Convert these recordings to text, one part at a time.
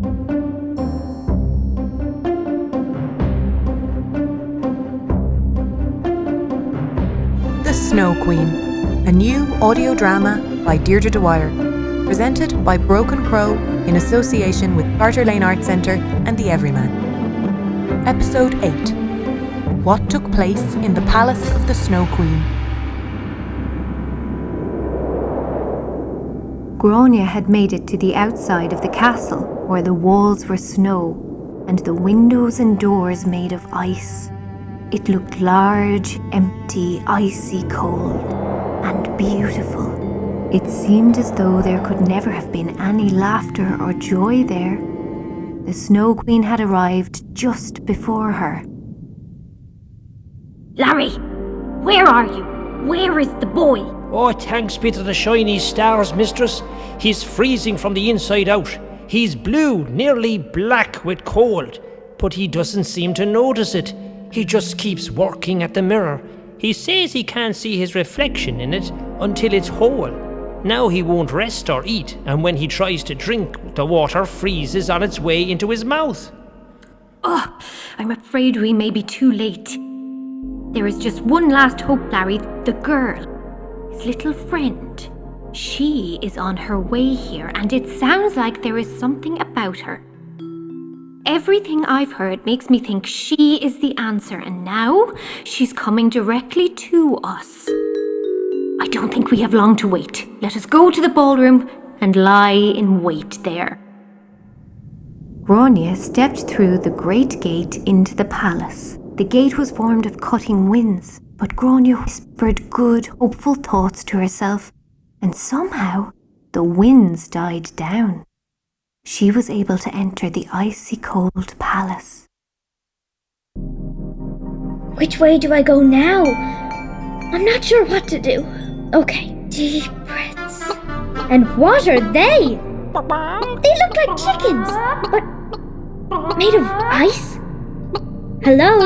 The Snow Queen, a new audio drama by Deirdre Dwyer, presented by BrokenCrow in association with Carter Lane Arts Centre and The Everyman. Episode 8. What took place in the Palace of the Snow Queen. Gráinne had made it to the outside of the castle, where the walls were snow and the windows and doors made of ice. It looked large, empty, icy cold, and beautiful. It seemed as though there could never have been any laughter or joy there. The Snow Queen had arrived just before her. Larry, where are you? Where is the boy? Oh, thanks be to the shiny stars, mistress. He's freezing from the inside out. He's blue, nearly black with cold, but he doesn't seem to notice it. He just keeps working at the mirror. He says he can't see his reflection in it until it's whole. Now he won't rest or eat, and when he tries to drink, the water freezes on its way into his mouth. Oh, I'm afraid we may be too late. There is just one last hope, Larry. The girl, his little friend. She is on her way here, and it sounds like there is something about her. Everything I've heard makes me think she is the answer, and now she's coming directly to us. I don't think we have long to wait. Let us go to the ballroom and lie in wait there. Gráinne stepped through the great gate into the palace. The gate was formed of cutting winds, but Gráinne whispered good, hopeful thoughts to herself, and somehow the winds died down. She was able to enter the icy cold palace. Which way do I go now? I'm not sure what to do. Okay, deep breaths. And what are they? They look like chickens, but made of ice? Hello?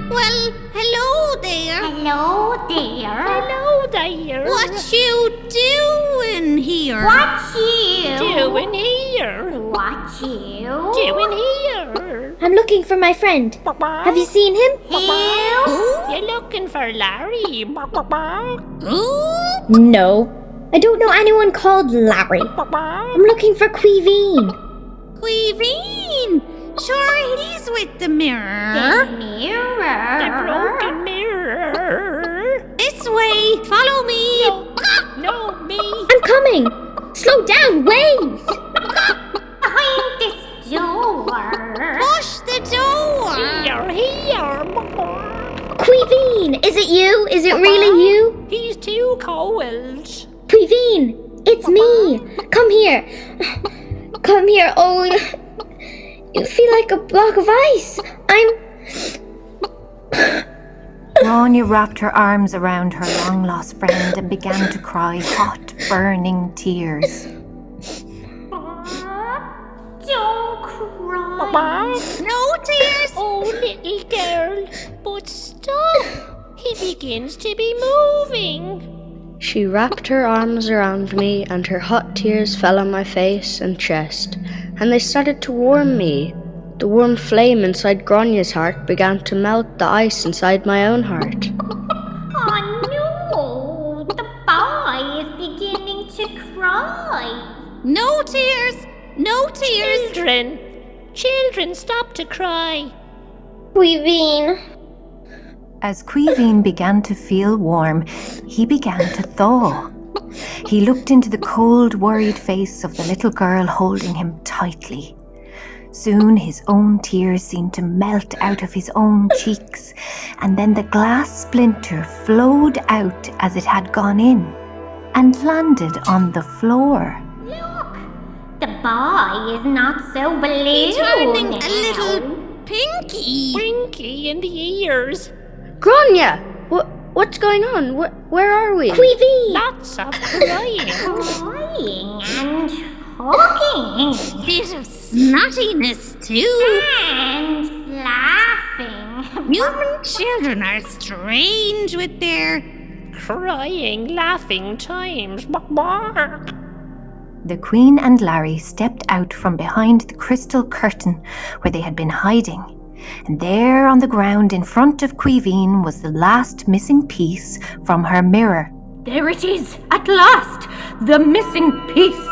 Well, hello there. Hello there. Hello there. What you doing here? What you? Doing here? What you? Doing here? I'm looking for my friend. Have you seen him? You're looking for Larry? No. I don't know anyone called Larry. I'm looking for Caoimhín. Caoimhín? Sure, he's with the mirror. The mirror. The broken mirror. This way. Follow me. No, me. I'm coming. Slow down, wait. Behind this door. Push the door. Here. Caoimhín, is it you? Is it really you? He's too cold. Caoimhín, it's me. Come here. Come here. Oh, you feel like a block of ice. Gráinne wrapped her arms around her long-lost friend and began to cry hot, burning tears. Don't cry. No tears. Oh, little girl. But stop. He begins to be moving. She wrapped her arms around me, and her hot tears fell on my face and chest, and they started to warm me. The warm flame inside Gráinne's heart began to melt the ice inside my own heart. Oh no, the boy is beginning to cry. No tears. No tears. Children, stop to cry. Caoimhín. As Caoimhín began to feel warm, he began to thaw. He looked into the cold, worried face of the little girl holding him tightly. Soon his own tears seemed to melt out of his own cheeks, and then the glass splinter flowed out as it had gone in and landed on the floor. Look, the boy is not so blue. He's turning now. a little pinky. Winky in the ears. Gráinne! What's going on? Where are we? Caoimhín. Lots of crying. Crying and talking. Bit of snottiness too. And laughing. Human children are strange with their Crying, laughing times. Bark. The Queen and Larry stepped out from behind the crystal curtain where they had been hiding, and there on the ground in front of Caoimhín was the last missing piece from her mirror. There it is, at last! The missing piece!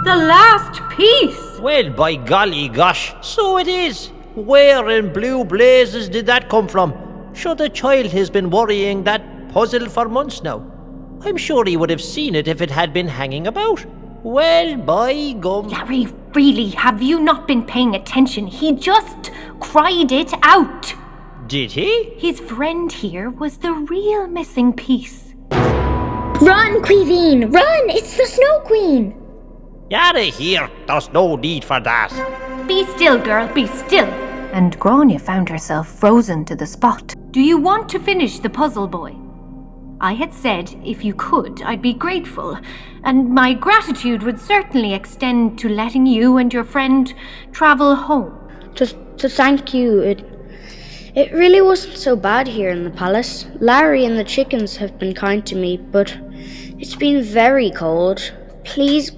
The last piece! Well, by golly gosh, so it is. Where in blue blazes did that come from? Sure, the child has been worrying that puzzle for months now. I'm sure he would have seen it if it had been hanging about. Well, by gum. Larry, really, have you not been paying attention? He just cried it out. Did he? His friend here was the real missing piece. Run, Caoimhín! Run! It's the Snow Queen! Out of here. There's no need for that. Be still, girl, be still. And Gráinne found herself frozen to the spot. Do you want to finish the puzzle, boy? I had said if you could, I'd be grateful, and my gratitude would certainly extend to letting you and your friend travel home. To thank you, it really wasn't so bad here in the palace. Larry and the chickens have been kind to me, but it's been very cold. Please,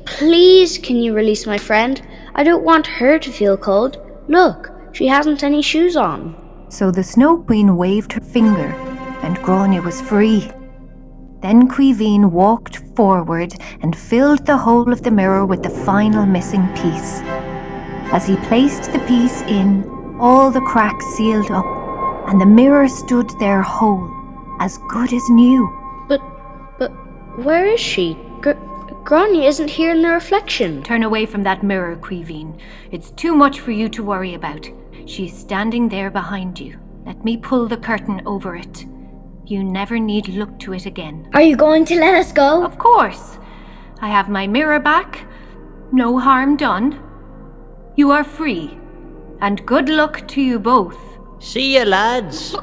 can you release my friend? I don't want her to feel cold. Look, she hasn't any shoes on. So the Snow Queen waved her finger, and Gráinne was free. Then Caoimhín walked forward and filled the hole of the mirror with the final missing piece. As he placed the piece in, all the cracks sealed up, and the mirror stood there whole, as good as new. But where is she? Gráinne isn't here in the reflection. Turn away from that mirror, Caoimhín. It's too much for you to worry about. She's standing there behind you. Let me pull the curtain over it. You never need look to it again. Are you going to let us go? Of course. I have my mirror back. No harm done. You are free. And good luck to you both. See you, lads.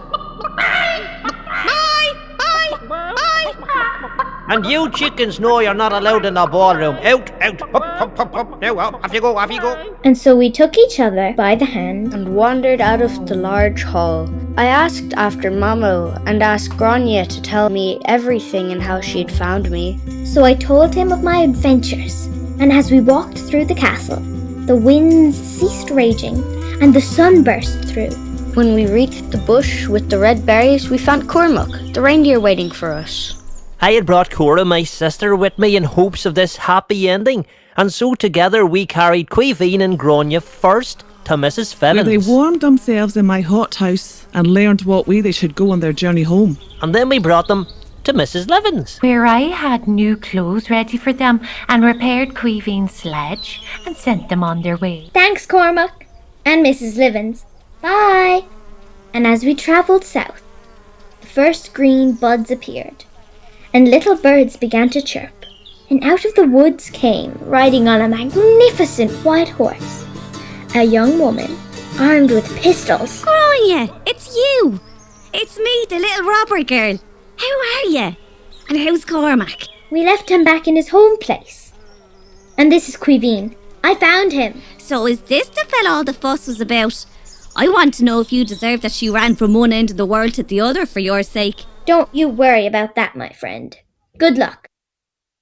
And you chickens know you're not allowed in the ballroom. Out. Up. Now, off you go. And so we took each other by the hand And wandered out of the large hall. I asked after Mamo and asked Gráinne to tell me everything and how she'd found me. So I told him of my adventures, and as we walked through the castle, the winds ceased raging, and the sun burst through. When we reached the bush with the red berries, we found Cormac, the reindeer, waiting for us. I had brought Cora, my sister, with me in hopes of this happy ending, and so together we carried Caoimhín and Gráinne first to Mrs. Fionn. Where they warmed themselves in my hothouse and learned what way they should go on their journey home. And then we brought them to Mrs. Levin's, where I had new clothes ready for them and repaired Caoimhín's sledge and sent them on their way. Thanks, Cormac and Mrs. Levin's. Bye. And as we travelled south, the first green buds appeared, and little birds began to chirp. And out of the woods came, riding on a magnificent white horse, a young woman armed with pistols. Gráinne, it's you! It's me, the little robber girl. How are you? And how's Cormac? We left him back in his home place. And this is Caoimhín. I found him. So is this the fella all the fuss was about? I want to know if you deserve that she ran from one end of the world to the other for your sake. Don't you worry about that, my friend. Good luck.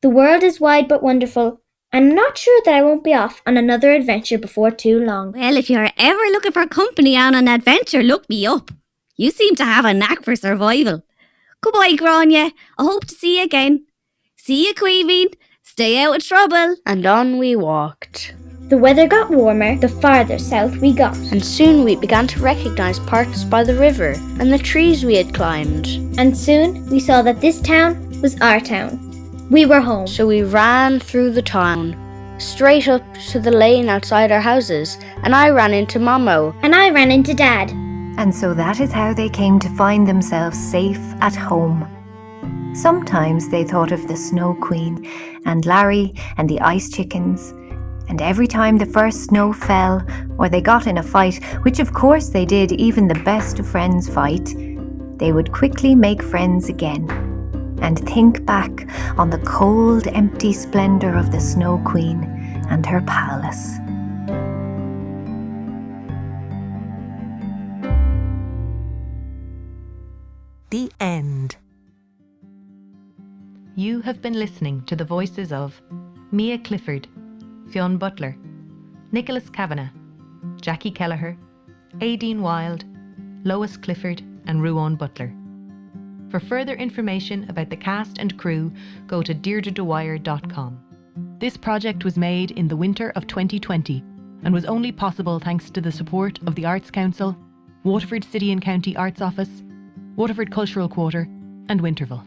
The world is wide but wonderful, and I'm not sure that I won't be off on another adventure before too long. Well, if you're ever looking for company on an adventure, look me up. You seem to have a knack for survival. Goodbye, Gráinne. I hope to see you again. See you, Caoimhín. Stay out of trouble. And on we walked. The weather got warmer the farther south we got. And soon we began to recognise parts by the river and the trees we had climbed. And soon we saw that this town was our town. We were home. So we ran through the town, straight up to the lane outside our houses, and I ran into Mamo. And I ran into Dad. And so that is how they came to find themselves safe at home. Sometimes they thought of the Snow Queen and Larry and the ice chickens. And every time the first snow fell, or they got in a fight, which of course they did, even the best of friends fight, they would quickly make friends again and think back on the cold, empty splendour of the Snow Queen and her palace. The end. You have been listening to the voices of Mia Clifford, Fionn Butler, Nicholas Kavanagh, Jacqui Kelleher, Aideen Wylde, Lois Clifford and Ruadhán Butler. For further information about the cast and crew, go to deirdredewyer.com. This project was made in the winter of 2020 and was only possible thanks to the support of the Arts Council, Waterford City and County Arts Office, Waterford Cultural Quarter and Winterville.